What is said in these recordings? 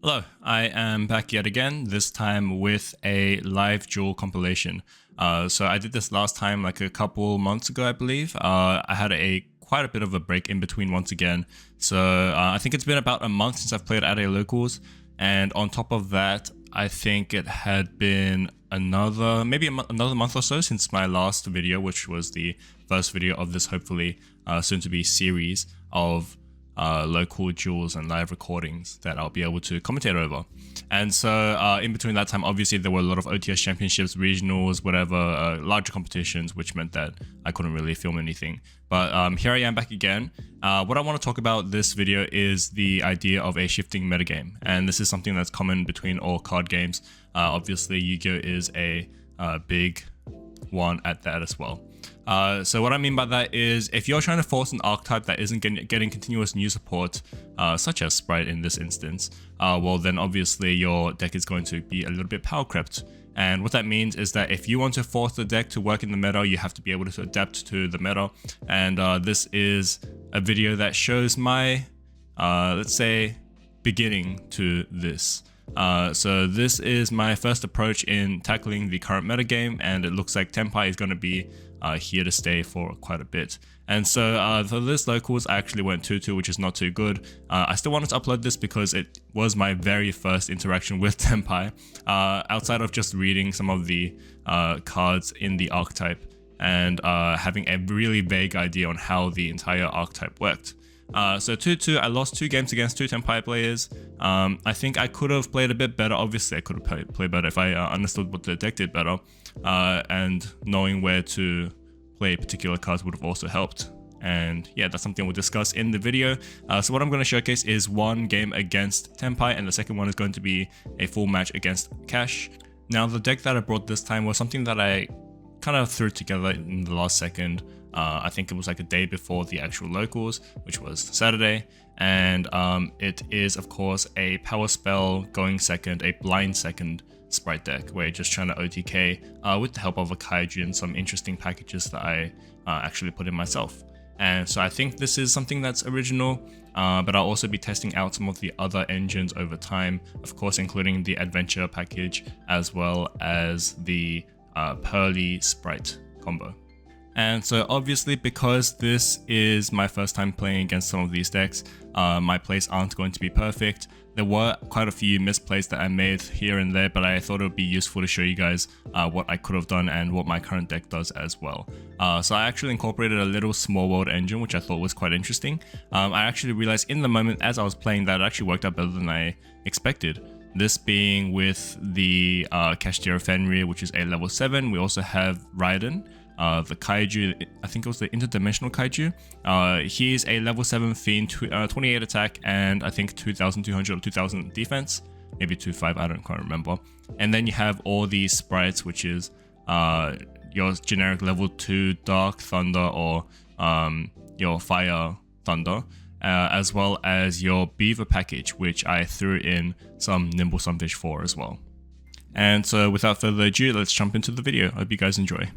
Hello, I am back yet again, this time with a live duel compilation. So I did this last time like a couple months ago, I believe. I had quite a bit of a break in between once again. So I think it's been about a month since I've played at a locals. And on top of that, I think it had been another month or so since my last video, which was the first video of this hopefully soon to be series of local duels and live recordings that I'll be able to commentate over. And so in between that time, obviously there were a lot of OTS championships, regionals, whatever, larger competitions, which meant that I couldn't really film anything. But here I am back again. What I want to talk about this video is the idea of a shifting metagame. And this is something that's common between all card games. Obviously Yu-Gi-Oh! Is a big one at that as well. So what I mean by that is if you're trying to force an archetype that isn't getting continuous new support, such as Spright in this instance, well then obviously your deck is going to be a little bit power crept. And what that means is that if you want to force the deck to work in the meta, you have to be able to adapt to the meta. And this is a video that shows my, let's say, beginning to this. So this is my first approach in tackling the current metagame, and it looks like Tenpai is going to be here to stay for quite a bit. And so for this locals, I actually went 2-2, which is not too good. I still wanted to upload this because it was my very first interaction with Tenpai, outside of just reading some of the cards in the archetype and having a really vague idea on how the entire archetype worked. So 2-2, I lost 2 games against 2 Tenpai players. I think I could have played a bit better. Obviously, I could have played better if I understood what the deck did better. And knowing where to play particular cards would have also helped. And yeah, that's something we'll discuss in the video. So what I'm going to showcase is one game against Tenpai, and the second one is going to be a full match against Cash. Now, the deck that I brought this time was something that I kind of threw together in the last second. I think it was like a day before the actual locals, which was Saturday, and it is of course a power spell going second, a blind second Spright deck where you're just trying to OTK with the help of a kaiju and some interesting packages that I actually put in myself. And so I think this is something that's original, but I'll also be testing out some of the other engines over time, of course including the adventure package as well as the Pearly Spright combo. And so obviously, because this is my first time playing against some of these decks, my plays aren't going to be perfect. There were quite a few misplays that I made here and there, but I thought it would be useful to show you guys what I could have done and what my current deck does as well. So I actually incorporated a little small world engine, which I thought was quite interesting. I actually realized in the moment as I was playing that it actually worked out better than I expected. This being with the Kashtira Fenrir, which is a level 7. We also have Raiden. The kaiju, I think it was the interdimensional kaiju. He's a level 7 fiend, 28 attack, and I think 2200 or 2000 defense, maybe 25, I don't quite remember. And then you have all these sprites, which is your generic level 2 Dark Thunder or your Fire Thunder, as well as your Beaver package, which I threw in some Nimble Sunfish for as well. And so without further ado, let's jump into the video. Hope you guys enjoy.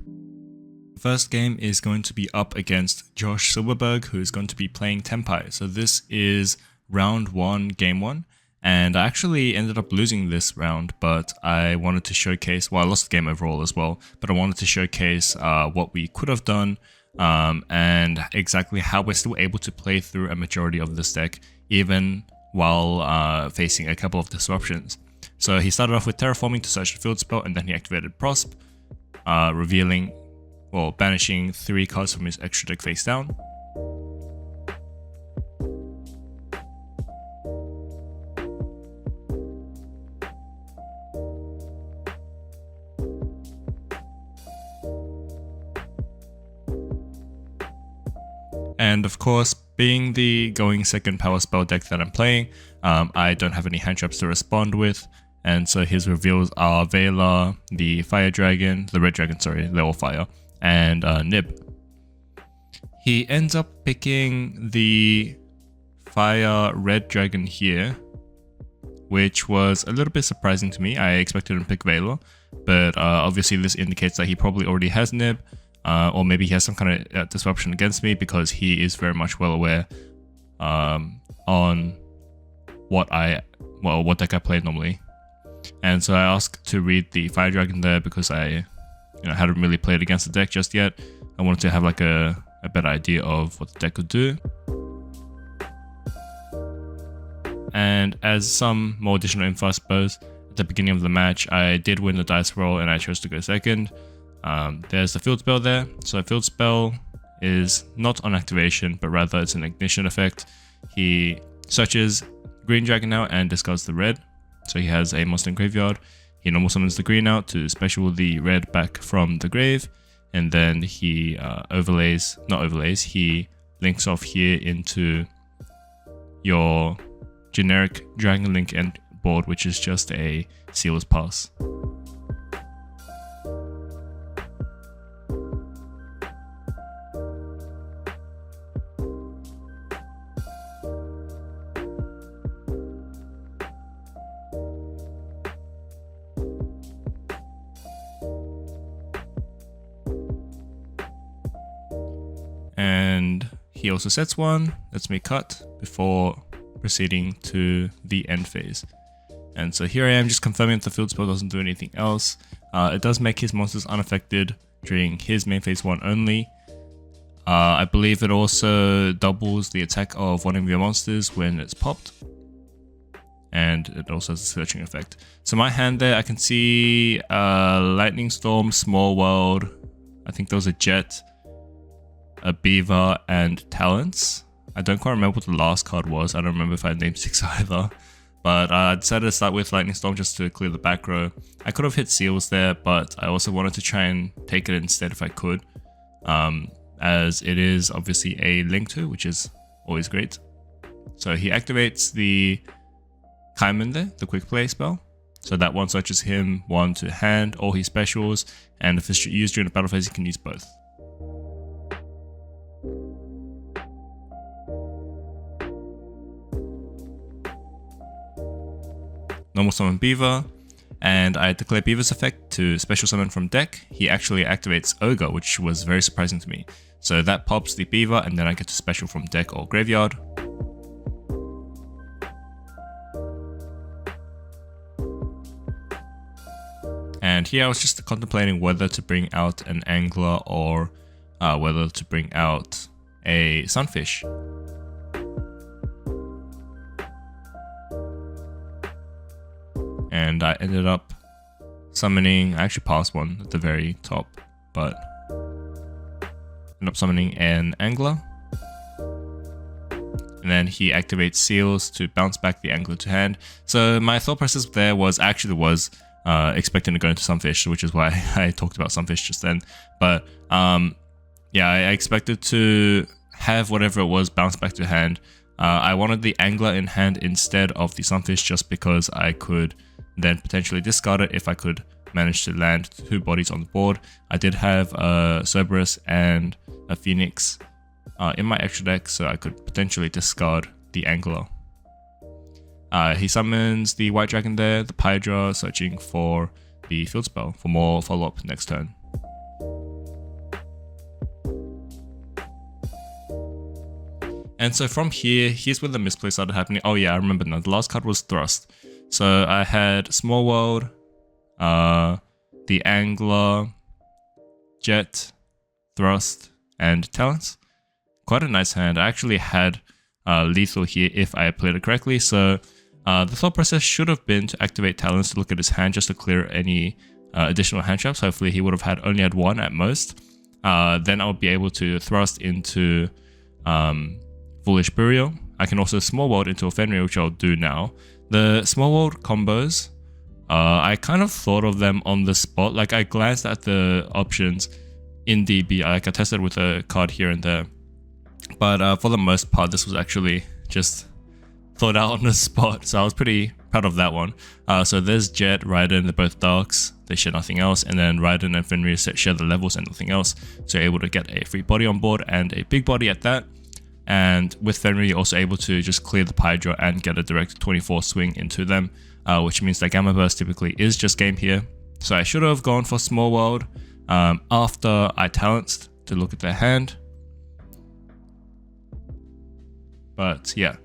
First game is going to be up against Josh Silverberg, who is going to be playing Tenpai. So this is round 1, game 1, and I actually ended up losing this round, but I wanted to showcase, well, I lost the game overall as well, but I wanted to showcase what we could have done and exactly how we're still able to play through a majority of this deck, even while facing a couple of disruptions. So he started off with Terraforming to search the field spell, and then he activated Prosp, banishing 3 cards from his extra deck face down. And of course, being the going second power spell deck that I'm playing, I don't have any hand traps to respond with. And so his reveals are Veiler, the Fire Dragon, the Red Dragon, sorry, they're all fire, and Nib. He ends up picking the Fire Red Dragon here, which was a little bit surprising to me. I expected him to pick Veiler, but obviously this indicates that he probably already has Nib, or maybe he has some kind of disruption against me, because he is very much well aware on what I well, what deck I played normally. And so I asked to read the Fire Dragon there because I hadn't really played against the deck just yet. I wanted to have like a better idea of what the deck could do. And as some more additional info, I suppose, at the beginning of the match, I did win the dice roll and I chose to go second. There's the field spell there. So a field spell is not on activation, but rather it's an ignition effect. He searches green dragon out and discards the red. So he has a monster in graveyard. He normal summons the green out to special the red back from the grave. And then he he links off here into your generic Dragon Link end board, which is just a Sealer's Pass. And he also sets one, lets me cut before proceeding to the end phase. And so here I am just confirming that the field spell doesn't do anything else. It does make his monsters unaffected during his main phase 1 only. I believe it also doubles the attack of one of your monsters when it's popped. And it also has a searching effect. So my hand there, I can see Lightning Storm, Small World, I think there was a Jet, a Beaver, and Talents. I don't quite remember what the last card was. I don't remember if I had named 6 either. But I decided to start with Lightning Storm just to clear the back row. I could have hit Seals there, but I also wanted to try and take it instead if I could. As it is obviously a Link 2, which is always great. So he activates the Kaiman there, the quick play spell. So that one searches him, one to hand, all his specials, and if it's used during the battle phase, he can use both. Normal summon Beaver, and I declare Beaver's effect to special summon from deck. He actually activates Ogre, which was very surprising to me. So that pops the Beaver, and then I get to special from deck or graveyard. And here I was just contemplating whether to bring out an Angler or whether to bring out a Sunfish. And I ended up summoning, I actually passed one at the very top, but ended up summoning an Angler. And then he activates Seals to bounce back the Angler to hand. So my thought process there was expecting to go into Sunfish, which is why I talked about Sunfish just then. But yeah, I expected to have whatever it was bounce back to hand. I wanted the Angler in hand instead of the Sunfish just because I could then potentially discard it if I could manage to land 2 bodies on the board. I did have Cerberus and a Phoenix in my extra deck, so I could potentially discard the Angler. He summons the White Dragon there, the Pydra, searching for the field spell for more follow-up next turn. And so from here, here's where the misplay started happening. Oh yeah, I remember now. The last card was Thrust. So I had Small World, the Angler, Jet, Thrust, and Talents. Quite a nice hand. I actually had Lethal here if I played it correctly. So the thought process should have been to activate Talents to look at his hand just to clear any additional hand traps. Hopefully he would have only had 1 at most. Then I would be able to Thrust into Foolish Burial. I can also Small World into Fenrir, which I'll do now. The Small World combos, I kind of thought of them on the spot. Like I glanced at the options in DB, like I tested with a card here and there. But for the most part, this was actually just thought out on the spot. So I was pretty proud of that one. So there's Jet, Raiden, they're both darks. They share nothing else. And then Raiden and Fenrir share the levels and nothing else. So you're able to get a free body on board and a big body at that. And with Fenrir, you're also able to just clear the Pydra and get a direct 24 swing into them, which means that Gamma Burst typically is just game here. So I should have gone for Small World after I Talenced to look at their hand. But yeah,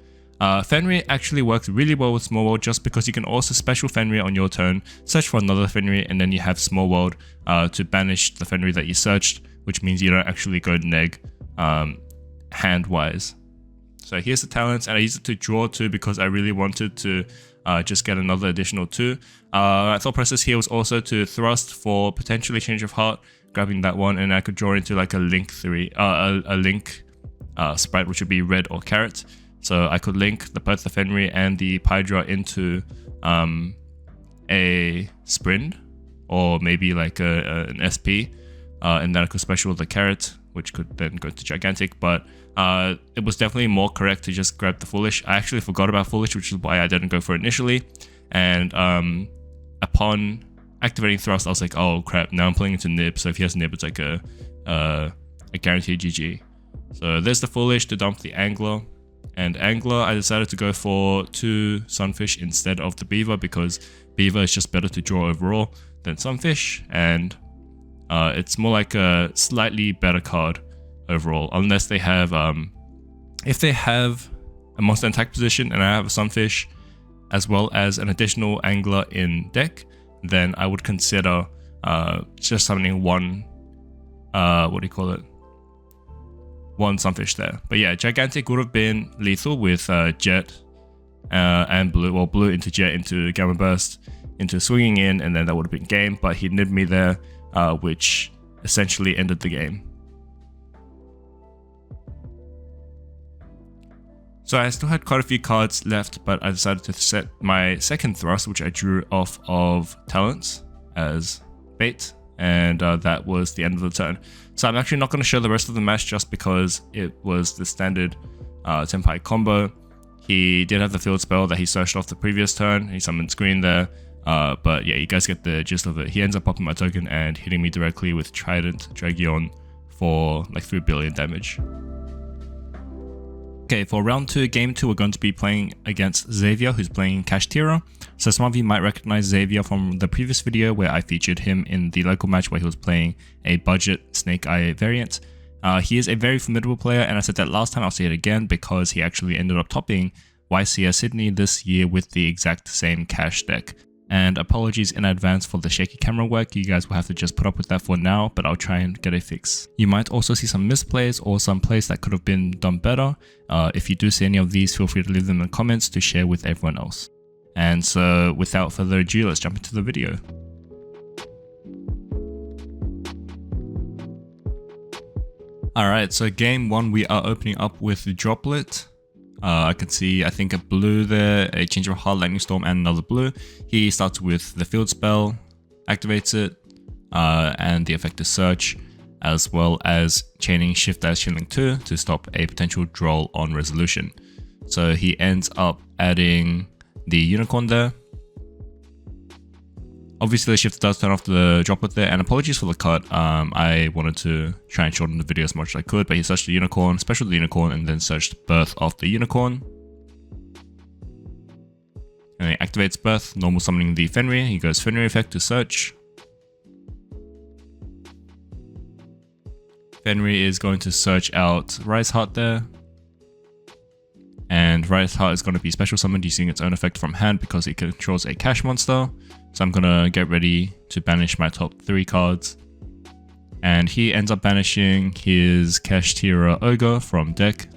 Fenrir actually works really well with Small World just because you can also special Fenrir on your turn, search for another Fenrir, and then you have Small World to banish the Fenrir that you searched, which means you don't actually go neg hand-wise. So here's the talents, and I used it to draw 2 because I really wanted to just get another additional 2. My thought process here was also to thrust for potentially change of heart, grabbing that one, and I could draw into like a link sprite, which would be red or carrot. So I could link both the Fenrir and the Pydra into a Sprint, or maybe like an SP, and then I could special the carrot, which could then go to gigantic. But it was definitely more correct to just grab the Foolish. I actually forgot about Foolish, which is why I didn't go for it initially. And upon activating Thrust, I was like, oh crap, now I'm playing into Nib, so if he has Nib, it's like a guaranteed GG. So there's the Foolish to dump the Angler. And Angler, I decided to go for 2 Sunfish instead of the Beaver because Beaver is just better to draw overall than Sunfish, and it's more like a slightly better card overall, unless they have, if they have a monster in attack position and I have a Sunfish as well as an additional Angler in deck, then I would consider just summoning one, one Sunfish there. But yeah, Gigantic would have been lethal with Jet and Blue, well, Blue into Jet, into Gamma Burst, into swinging in, and then that would have been game, but he nibbed me there, which essentially ended the game. So I still had quite a few cards left, but I decided to set my second Thrust, which I drew off of Talents as bait, and that was the end of the turn. So I'm actually not going to show the rest of the match just because it was the standard Tenpai combo. He did have the field spell that he searched off the previous turn. He summoned Screen there. But yeah, you guys get the gist of it. He ends up popping my token and hitting me directly with Trident Dragion for like 3 billion damage. Okay, for round 2, game 2, we're going to be playing against Xavier, who's playing Kashtira. So some of you might recognize Xavier from the previous video where I featured him in the local match where he was playing a budget Snake Eye variant. He is a very formidable player, and I said that last time, I'll say it again because he actually ended up topping YCS Sydney this year with the exact same cash deck. And apologies in advance for the shaky camera work, you guys will have to just put up with that for now, but I'll try and get a fix. You might also see some misplays or some plays that could have been done better. If you do see any of these, feel free to leave them in the comments to share with everyone else. And so without further ado, let's jump into the video. Alright, so game 1 we are opening up with the Droplet. I can see, I think, a blue there, a Change of Heart, Lightning Storm, and another blue. He starts with the field spell, activates it, and the effect is Search, as well as chaining Shift as Chainlink 2 to stop a potential draw on Resolution. So he ends up adding the Unicorn there. Obviously, the Shift does turn off the Droplet there, and apologies for the cut. I wanted to try and shorten the video as much as I could, but he searched the Unicorn, special the Unicorn, and then searched Birth of the Unicorn. And he activates Birth, normal summoning the Fenrir. He goes Fenrir effect to search. Fenrir is going to search out Rise Heart there. And Rise Heart is going to be special summoned using its own effect from hand because it controls a cash monster. So I'm going to get ready to banish my top 3 cards. And he ends up banishing his Kashtira Ogre from deck.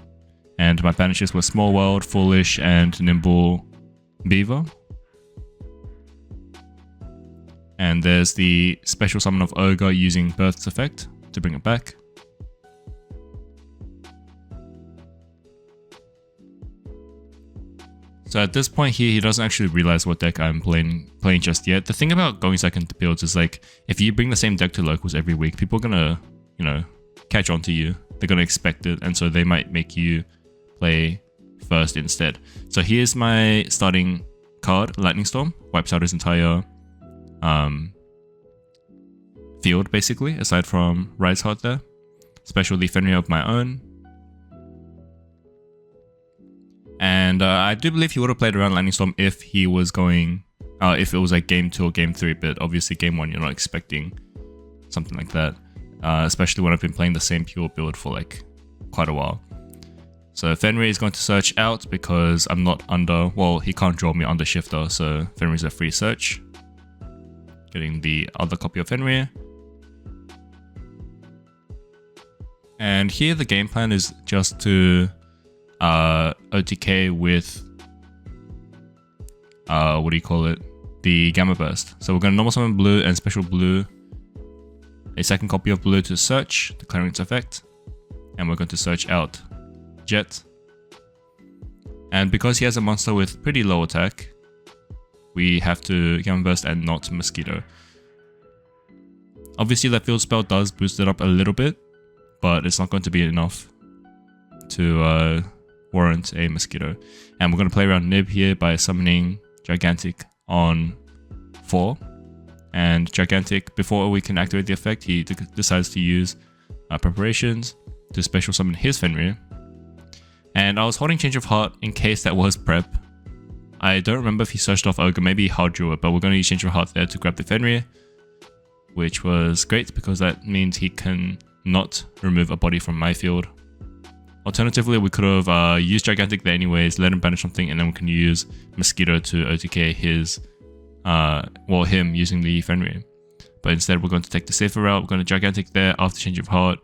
And my banishes were Small World, Foolish, and Nimble Beaver. And there's the special summon of Ogre using Birth's effect to bring it back. So at this point here, he doesn't actually realize what deck I'm playing just yet. The thing about going second to builds is like, if you bring the same deck to locals every week, people are gonna, you know, catch on to you. They're gonna expect it, and so they might make you play first instead. So here's my starting card, Lightning Storm. Wipes out his entire field, basically, aside from Rise Heart there. Special the Fenrir of my own. And I do believe he would have played around Lightning Storm if he was going, if it was like game 2 or game 3, but obviously game 1 you're not expecting something like that, especially when I've been playing the same pure build for like quite a while. So Fenrir is going to search out because I'm not under, well, he can't draw me under shifter, so Fenrir is a free search. Getting the other copy of Fenrir. And here the game plan is just to OTK with, what do you call it? The Gamma Burst. So we're going to normal summon blue and special blue, a second copy of blue to search the clearance effect. And we're going to search out Jet. And because he has a monster with pretty low attack, we have to Gamma Burst and not Mosquito. Obviously that field spell does boost it up a little bit, but it's not going to be enough to warrant a Mosquito. And we're going to play around Nib here by summoning Gigantic on 4. And Gigantic, before we can activate the effect, he decides to use preparations to special summon his Fenrir. And I was holding Change of Heart in case that was prep. I don't remember if he searched off Ogre, maybe he hard drew it, but we're going to use Change of Heart there to grab the Fenrir, which was great because that means he can not remove a body from my field. Alternatively, we could have used Gigantic there anyways, let him banish something, and then we can use Mosquito to OTK his, him using the Fenrir. But instead, we're going to take the safer route. We're going to Gigantic there after Change of Heart,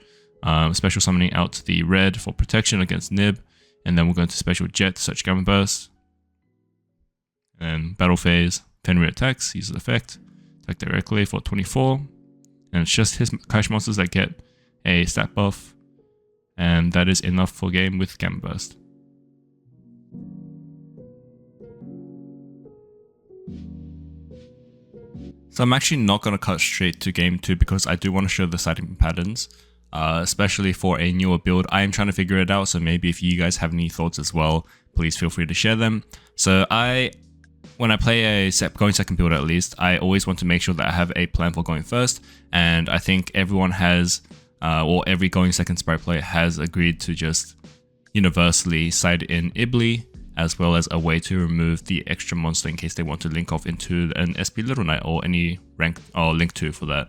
special summoning out the red for protection against Nib, and then we're going to special Jet, search Gamma Burst. And battle phase, Fenrir attacks, uses effect, attack directly for 24. And it's just his cash monsters that get a stat buff. And that is enough for game with Gamma Burst. So I'm actually not going to cut straight to game 2 because I do want to show the sighting patterns. Especially for a newer build. I am trying to figure it out, so maybe if you guys have any thoughts as well, please feel free to share them. So when I play a going second build at least, I always want to make sure that I have a plan for going first, and I think everyone has, or every going second Spright player has agreed to just universally side in Ibli, as well as a way to remove the extra monster in case they want to link off into an SP Little Knight or any rank or link 2 for that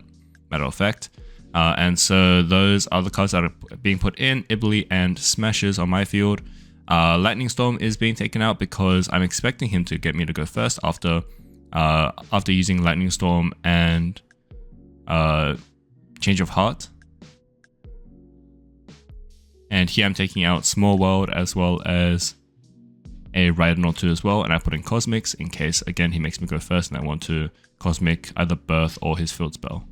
matter of fact. And so those are the cards that are being put in, Ibli and Smashes on my field. Lightning Storm is being taken out because I'm expecting him to get me to go first after using Lightning Storm and Change of Heart. And here I'm taking out Small World as well as a Raiden or 2 as well, and I put in Cosmics in case, again, he makes me go first and I want to Cosmic either Birth or his field spell.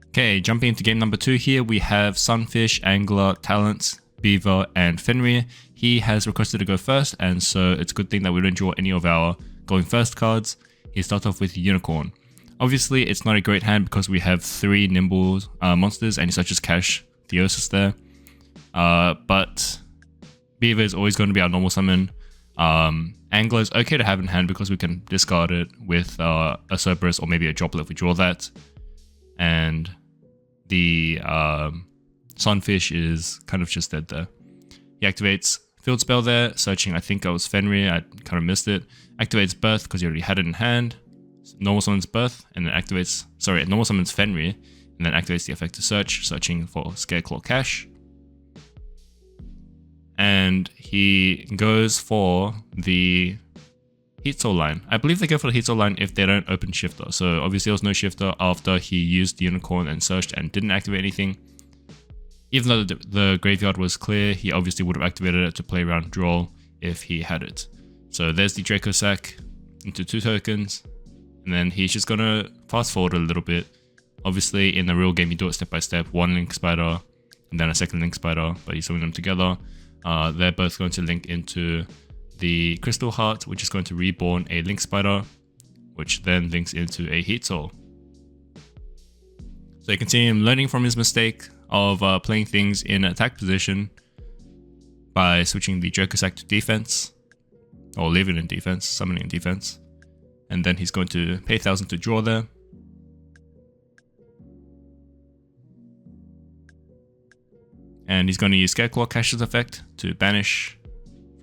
Okay, jumping into game number 2 here, we have Sunfish, Angler, Talents, Beaver, and Fenrir. He has requested to go first, and so it's a good thing that we don't draw any of our going first cards. He starts off with Unicorn. Obviously, it's not a great hand because we have 3 nimble monsters, and such as Cash Theosis there. But Beaver is always going to be our normal summon. Angler is okay to have in hand because we can discard it with a Cerberus or maybe a Droplet if we draw that. And the Sunfish is kind of just dead there. He activates Field Spell there, searching, I think I was Fenrir, I kind of missed it. Activates Birth because he already had it in hand. Normal summons Birth, and then activates, normal summons Fenrir, and then activates the effect to search, searching for Scareclaw Cash. And he goes for the Heat Soul line. I believe they go for the Heat Soul line if they don't open Shifter. So obviously there was no Shifter after he used the Unicorn and searched and didn't activate anything. Even though the graveyard was clear, he obviously would have activated it to play around draw if he had it. So there's the Draco Sack into 2 tokens. And then he's just going to fast forward a little bit. Obviously in the real game you do it step by step. 1 Link Spider and then a 2nd Link Spider, but he's doing them together. They're both going to link into the Crystal Heart, which is going to reborn a Link Spider, which then links into a Heat Soul. So you can see him learning from his mistake of playing things in attack position by switching the Draco Sack to defense, or leaving in defense, summoning in defense. And then he's going to pay 1,000 to draw there. And he's going to use Scareclaw Cash's effect to banish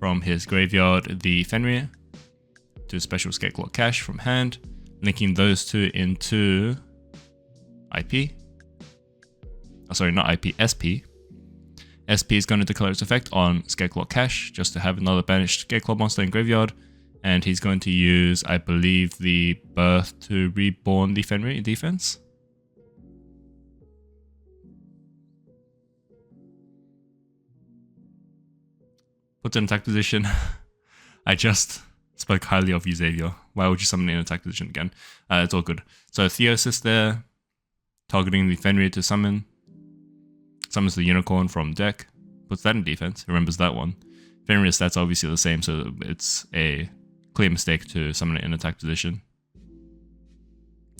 from his graveyard the Fenrir to special Scareclaw Cash from hand, linking those two into IP. Oh, sorry, not IP, SP. SP is going to declare its effect on Scareclaw Cash just to have another banished Scareclaw monster in graveyard, and he's going to use, I believe, the Birth to reborn the Fenrir in defense. Puts in attack position. I just spoke highly of you, Xavier. Why would you summon in attack position again? It's all good. So Theosis there, targeting the Fenrir to summon. Summons the Unicorn from deck. Puts that in defense. Remembers that one. Fenrir's stats are obviously the same, so it's a clear mistake to summon it in attack position.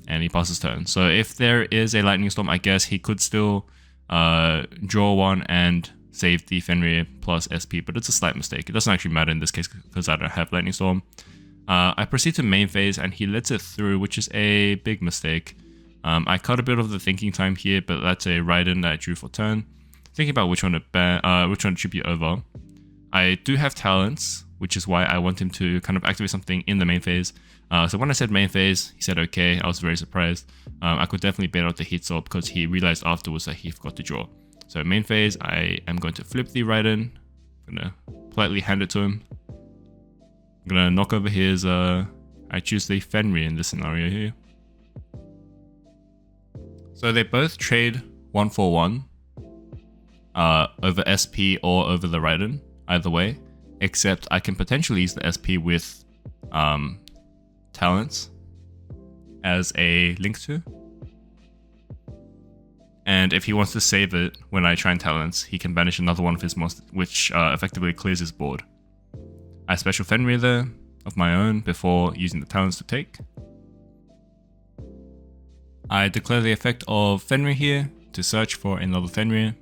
And he passes turn. So if there is a Lightning Storm, I guess he could still draw one and save the Fenrir plus SP, but it's a slight mistake. It doesn't actually matter in this case because I don't have Lightning Storm. I proceed to main phase and he lets it through, which is a big mistake. I cut a bit of the thinking time here, but that's a Raiden that I drew for turn. Thinking about which one to tribute over. I do have talents, which is why I want him to kind of activate something in the main phase. So when I said main phase, he said okay. I was very surprised. I could definitely bait out the Heat Soul because he realized afterwards that he forgot to draw. So main phase, I am going to flip the Raiden. I'm gonna politely hand it to him. I'm gonna knock over his, I choose the Fenrir in this scenario here. So they both trade 1 for 1 over SP or over the Raiden, either way, except I can potentially use the SP with talents as a link to. And if he wants to save it when I try and talents, he can banish another one of his monsters, which effectively clears his board. I special Fenrir there of my own before using the talents to take. I declare the effect of Fenrir here to search for another Fenrir.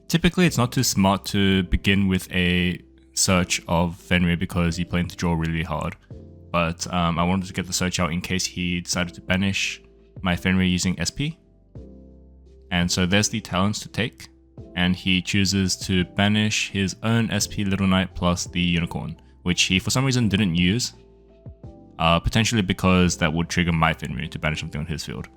Typically, it's not too smart to begin with a search of Fenrir because you plan to draw really hard. But I wanted to get the search out in case he decided to banish my Fenrir using SP. And so there's the talents to take. And he chooses to banish his own SP Little Knight plus the Unicorn, which he for some reason didn't use. Potentially because that would trigger my Fenrir to banish something on his field.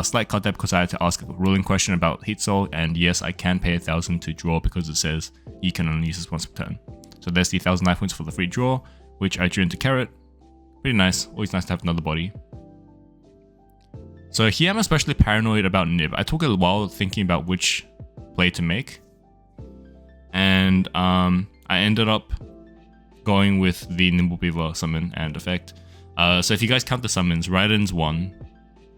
Slight cut there because I had to ask a ruling question about Heat Soul, and yes, I can pay 1,000 to draw because it says you can only use this once per turn. So there's the 1,000 life points for the free draw, which I drew into Carrot. Pretty nice, always nice to have another body. So here I'm especially paranoid about Nib. I took a while thinking about which play to make, and I ended up going with the Nimble Beaver summon and effect. So if you guys count the summons, Raiden's 1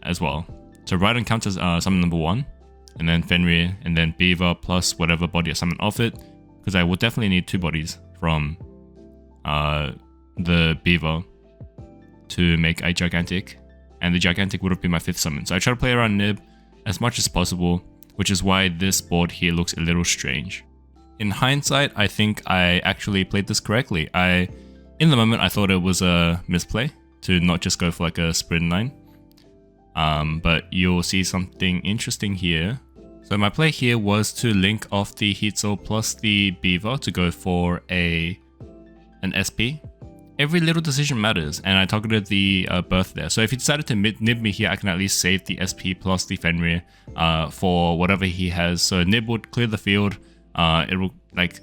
as well. So Raiden counts as summon number 1, and then Fenrir, and then Beaver plus whatever body I summon off it, because I will definitely need 2 bodies from the Beaver to make a Gigantic, and the Gigantic would have been my 5th summon. So I try to play around Nib as much as possible, which is why this board here looks a little strange. In hindsight, I think I actually played this correctly. In the moment, I thought it was a misplay to not just go for like a sprint line. But you'll see something interesting here. So my play here was to link off the Heat Soul plus the Beaver to go for an SP. Every little decision matters, and I targeted the Birth there. So if he decided to nib me here, I can at least save the SP plus the Fenrir for whatever he has. So nib would clear the field. It will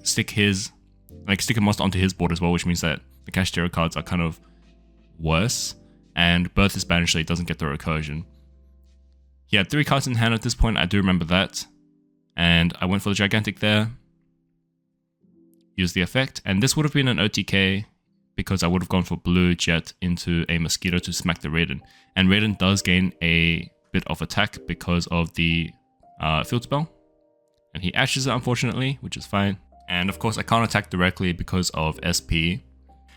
stick a monster onto his board as well, which means that the Kashtira cards are kind of worse. And Birth is banished so he doesn't get the recursion. He had 3 cards in hand at this point, I do remember that. And I went for the Gigantic there. Used the effect, and this would have been an OTK because I would have gone for blue jet into a Mosquito to smack the Raiden. And Raiden does gain a bit of attack because of the field spell. And he ashes it unfortunately, which is fine. And of course I can't attack directly because of SP.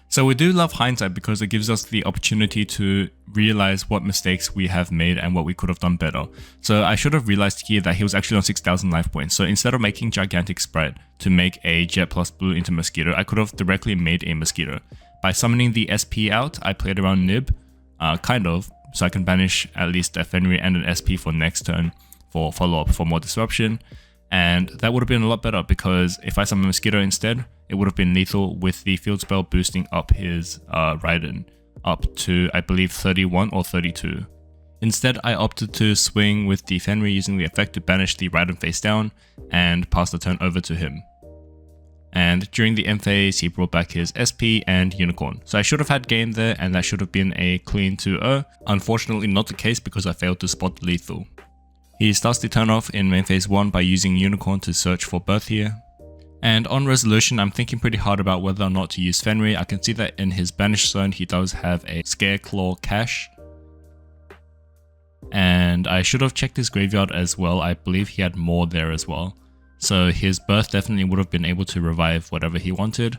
So we do love hindsight because it gives us the opportunity to realize what mistakes we have made and what we could have done better. So I should have realized here that he was actually on 6,000 life points. So instead of making Gigantic Spright to make a Jet plus Blue into Mosquito, I could have directly made a Mosquito. By summoning the SP out, I played around Nib, kind of, so I can banish at least a Fenrir and an SP for next turn. for follow-up for more disruption. And that would have been a lot better, because if I summon Mosquito instead, it would have been lethal with the field spell boosting up his Raiden up to, I believe, 31 or 32. Instead, I opted to swing with the Fenrir using the effect to banish the Raiden face down and pass the turn over to him. And during the end phase, he brought back his SP and Unicorn. So I should have had game there, and that should have been a clean 2-0. Unfortunately not the case, because I failed to spot lethal. He starts the turn off in main phase 1 by using Unicorn to search for birth here. And on resolution, I'm thinking pretty hard about whether or not to use Fenrir. I can see that in his banished zone, he does have a Scare Claw cache. And I should have checked his graveyard as well. I believe he had more there as well. So his birth definitely would have been able to revive whatever he wanted.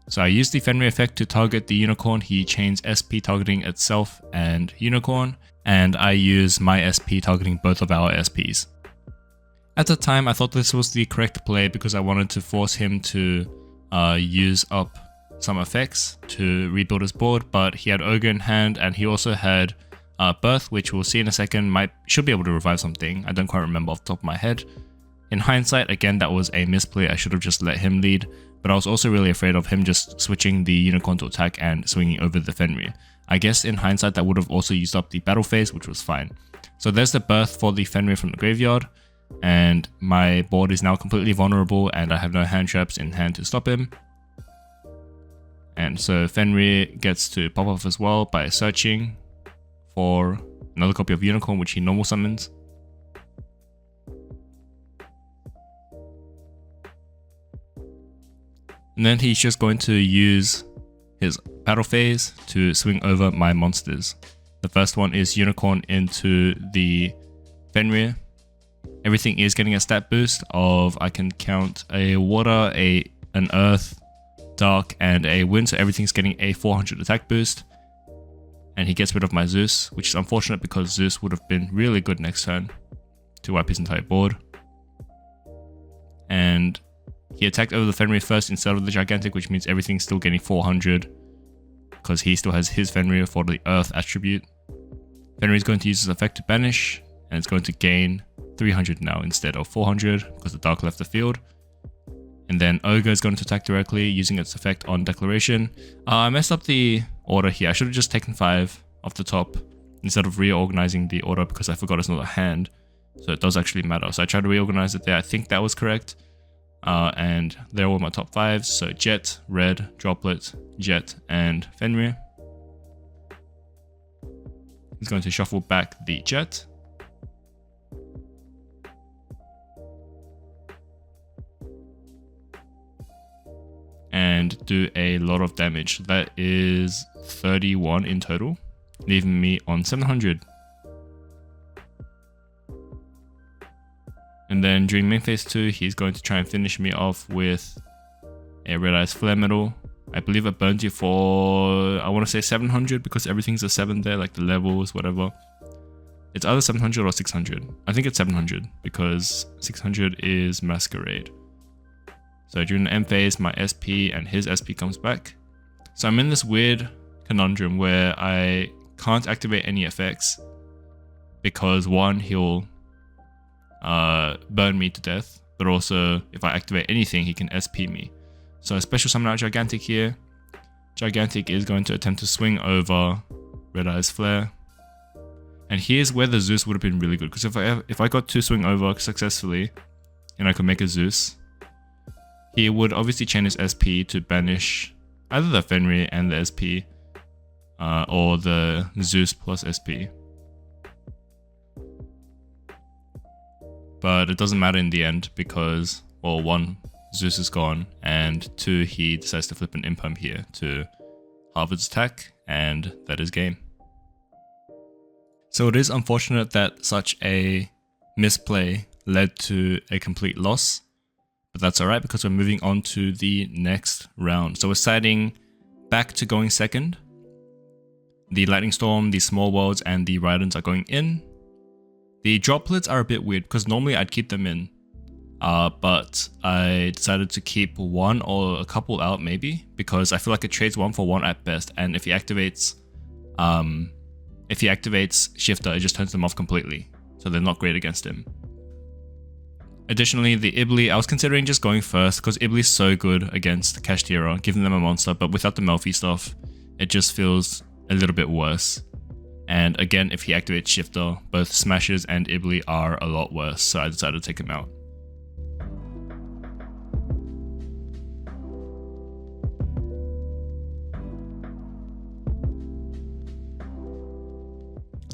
So I used the Fenrir effect to target the Unicorn. He chains SP targeting itself and Unicorn. And I use my SP targeting both of our SPs. At the time, I thought this was the correct play because I wanted to force him to use up some effects to rebuild his board, but he had Ogre in hand, and he also had Birth, which we'll see in a second, should be able to revive something. I don't quite remember off the top of my head. In hindsight, again, that was a misplay. I should have just let him lead, but I was also really afraid of him just switching the Unicorn to attack and swinging over the Fenrir. I guess in hindsight, that would have also used up the battle phase, which was fine. So there's the Birth for the Fenrir from the graveyard, and my board is now completely vulnerable, and I have no hand traps in hand to stop him. And so Fenrir gets to pop off as well by searching for another copy of Unicorn, which he normal summons. And then he's just going to use his battle phase to swing over my monsters. The first one is Unicorn into the Fenrir. Everything is getting a stat boost of, I can count a water, an earth, dark, and a wind, so everything's getting a 400 attack boost. And he gets rid of my Zeus, which is unfortunate because Zeus would have been really good next turn to wipe his entire board. And he attacked over the Fenrir first instead of the Gigantic, which means everything's still getting 400 because he still has his Fenrir for the Earth attribute. Fenrir is going to use his effect to banish, and it's going to gain 300 now instead of 400 because the Dark left the field. And then Ogre is going to attack directly using its effect on Declaration. I messed up the order here. I should have just taken 5 off the top instead of reorganizing the order because I forgot it's not a hand. So it does actually matter. So I tried to reorganize it there. I think that was correct. And there were my top 5s. So Jet, Red, Droplet, Jet, and Fenrir. He's going to shuffle back the Jet. And do a lot of damage. That is 31 in total, leaving me on 700. And then during main phase 2, he's going to try and finish me off with a Red Eyes Flare Metal. I believe it burns you for, I want to say 700 because everything's a 7 there, like the levels, whatever. It's either 700 or 600. I think it's 700 because 600 is Masquerade. So during the end phase, my SP and his SP comes back. So I'm in this weird conundrum where I can't activate any effects because one, he'll burn me to death, but also if I activate anything, he can SP me. So a special summon out Gigantic here. Gigantic is going to attempt to swing over Red Eyes Flare. And here's where the Zeus would have been really good, because if I got to swing over successfully and I could make a Zeus, he would obviously chain his SP to banish either the Fenrir and the SP, or the Zeus plus SP. But it doesn't matter in the end because, well, 1, Zeus is gone, and 2, he decides to flip an Imperm here to halve its attack, and that is game. So it is unfortunate that such a misplay led to a complete loss. But that's alright because we're moving on to the next round. So we're siding back to going second. The Lightning Storm, the Small Worlds, and the Raidens are going in. The Droplets are a bit weird because normally I'd keep them in. But I decided to keep one or a couple out maybe because I feel like it trades 1 for 1 at best. And if he activates Shifter, it just turns them off completely. so they're not great against him. Additionally, the Ibli, I was considering just going first because Ibli's so good against Kashtira, giving them a monster, but without the Melfi stuff, it just feels a little bit worse. And again, if he activates Shifter, both Smashes and Ibli are a lot worse, so I decided to take him out.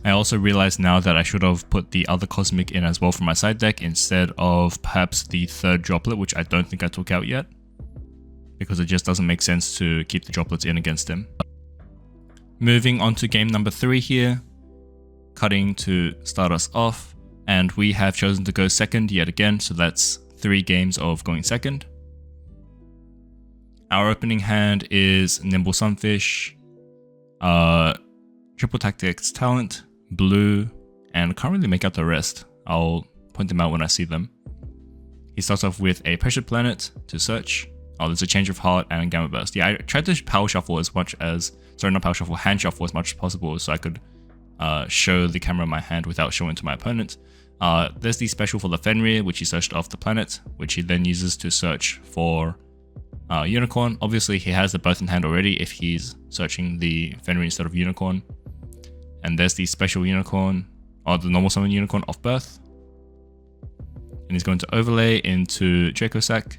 I also realized now that I should have put the other Cosmic in as well for my side deck instead of perhaps the third Droplet, which I don't think I took out yet, because it just doesn't make sense to keep the Droplets in against him. Moving on to game number 3 here, cutting to start us off, and we have chosen to go second yet again, so that's 3 games of going second. Our opening hand is Nimble Sunfish, Triple Tactics Talent, Blue, and can't really make out the rest. I'll point them out when I see them. He starts off with a Pressured Planet to search. Oh, there's a Change of Heart and Gamma Burst. Yeah, I tried to power shuffle as much as, sorry, not power shuffle, hand shuffle as much as possible so I could show the camera in my hand without showing to my opponent. There's the special for the Fenrir, which he searched off the planet, which he then uses to search for Unicorn. Obviously, he has the both in hand already if he's searching the Fenrir instead of Unicorn. And there's the special Unicorn, or the normal summon Unicorn off birth. And he's going to overlay into Draco Sack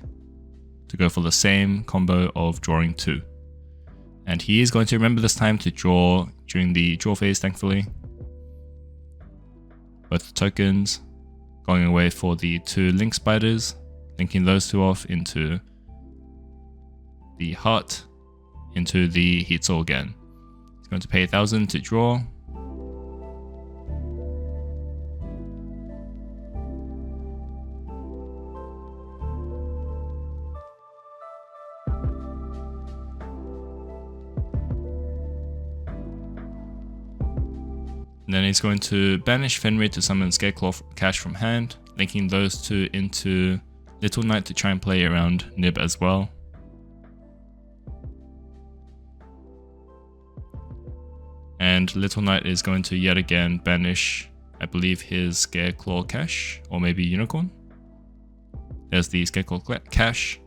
to go for the same combo of drawing 2. And he is going to remember this time to draw during the draw phase, thankfully. Both the tokens, going away for the 2 Link Spiders, linking those 2 off into the Heart, into the Heat Soul again. He's going to pay 1,000 to draw. And then he's going to banish Fenrir to summon Scareclaw Cash from hand, linking those 2 into Little Knight to try and play around Nib as well. And Little Knight is going to yet again banish, I believe, his Scareclaw Cash, or maybe Unicorn. There's the Scareclaw Cash.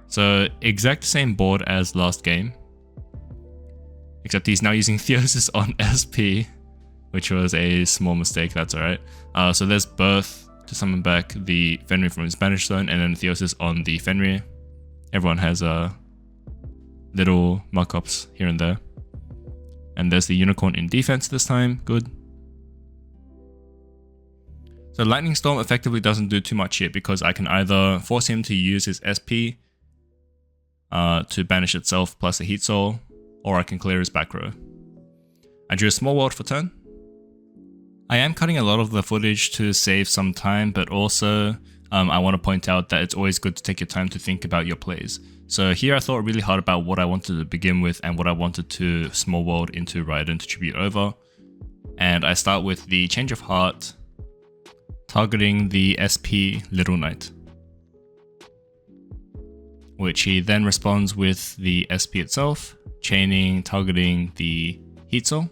So exact same board as last game. Except he's now using Theosis on SP, which was a small mistake, that's alright. So there's Birth to summon back the Fenrir from his Banish Zone, and then Theosis on the Fenrir. Everyone has little muck-ups here and there. And there's the Unicorn in defense this time, good. So Lightning Storm effectively doesn't do too much here because I can either force him to use his SP to banish itself plus a Heat Soul, or I can clear his back row. I drew a Small World for turn. I am cutting a lot of the footage to save some time, but also I want to point out that it's always good to take your time to think about your plays. So here I thought really hard about what I wanted to begin with and what I wanted to Small World into Raiden to tribute over. And I start with the Change of Heart, targeting the SP Little Knight, which he then responds with the SP itself, chaining, targeting the Heat Soul.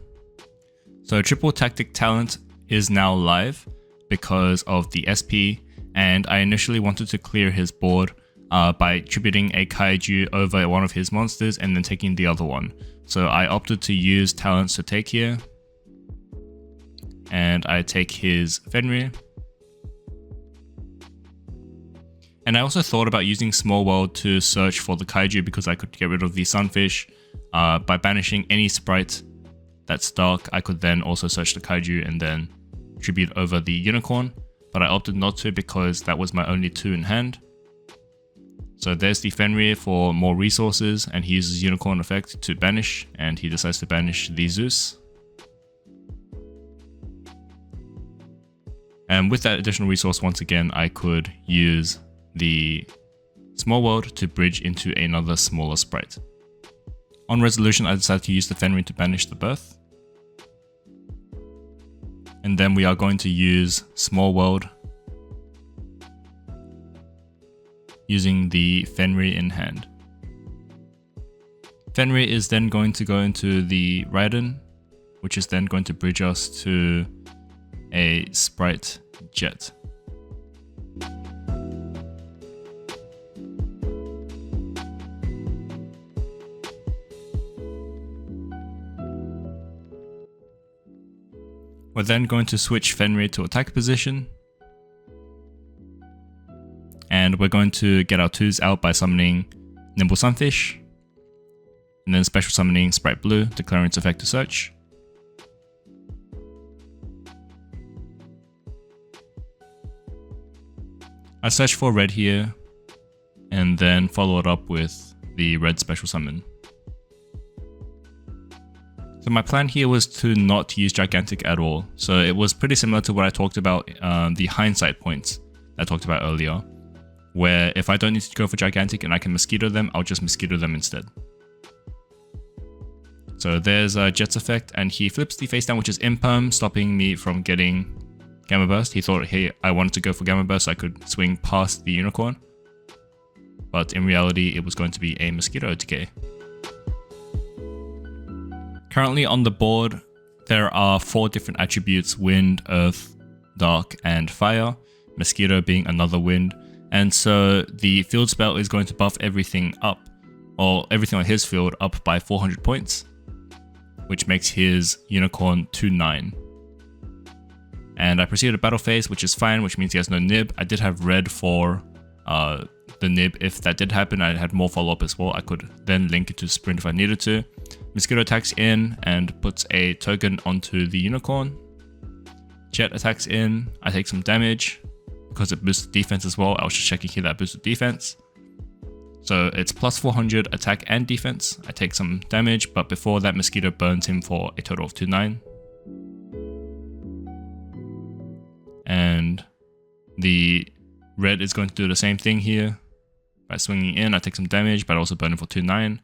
So Triple Tactic Talent is now live because of the SP, and I initially wanted to clear his board by tributing a Kaiju over one of his monsters and then taking the other one. So I opted to use talents to take here, and I take his Fenrir. And I also thought about using Small World to search for the Kaiju because I could get rid of the Sunfish. By banishing any Spright that's dark, I could then also search the Kaiju and then tribute over the Unicorn, but I opted not to because that was my only 2 in hand. So there's the Fenrir for more resources, and he uses Unicorn effect to banish, and he decides to banish the Zeus. And with that additional resource, once again, I could use the Small World to bridge into another smaller Spright. On resolution, I decided to use the Fenrir to banish the Birth. And then we are going to use Small World using the Fenrir in hand. Fenrir is then going to go into the Raiden which is then going to bridge us to a Spright jet. We're then going to switch Fenrir to attack position. And we're going to get our 2s out by summoning Nimble Sunfish. And then special summoning Spright Blue, declaring its effect to search. I search for red here, and then follow it up with the red special summon. So my plan here was to not use Gigantic at all. So it was pretty similar to what I talked about, the hindsight points I talked about earlier, where if I don't need to go for Gigantic and I can Mosquito them, I'll just Mosquito them instead. So there's a Jet's effect, and he flips the face down, which is Imperm, stopping me from getting Gamma Burst. He thought, hey, I wanted to go for Gamma Burst so I could swing past the Unicorn. But in reality, it was going to be a Mosquito Decay. Currently on the board, there are 4 different attributes: Wind, Earth, Dark, and Fire. Mosquito being another wind. And so the field spell is going to buff everything up, or everything on his field up by 400 points, which makes his Unicorn 2-9. And I proceeded to battle phase, which is fine, which means he has no nib. I did have red for the nib. If that did happen, I had more follow-up as well. I could then link it to sprint if I needed to. Mosquito attacks in and puts a token onto the Unicorn. Jet attacks in. I take some damage because it boosts defense as well. I was just checking here that boosted defense. So it's plus 400 attack and defense. I take some damage, but before that, Mosquito burns him for a total of 2-9. And the red is going to do the same thing here. By swinging in, I take some damage, but I also burn him for 2-9.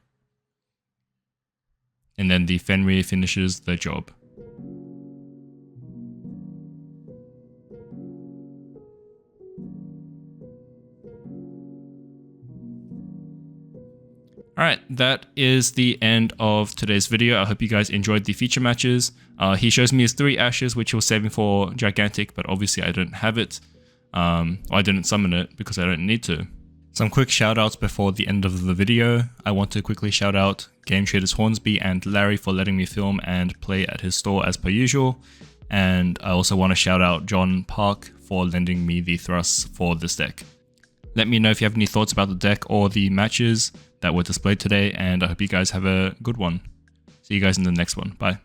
And then the Fenrir finishes the job. Alright, that is the end of today's video. I hope you guys enjoyed the feature matches. He shows me his 3 ashes, which he was saving for Gigantic, but obviously I didn't have it. Or I didn't summon it because I don't need to. Some quick shoutouts before the end of the video. I want to quickly shout out Game Traders Hornsby and Larry for letting me film and play at his store as per usual. And I also want to shout out John Park for lending me the thrusts for this deck. Let me know if you have any thoughts about the deck or the matches that were displayed today, and I hope you guys have a good one. See you guys in the next one. Bye.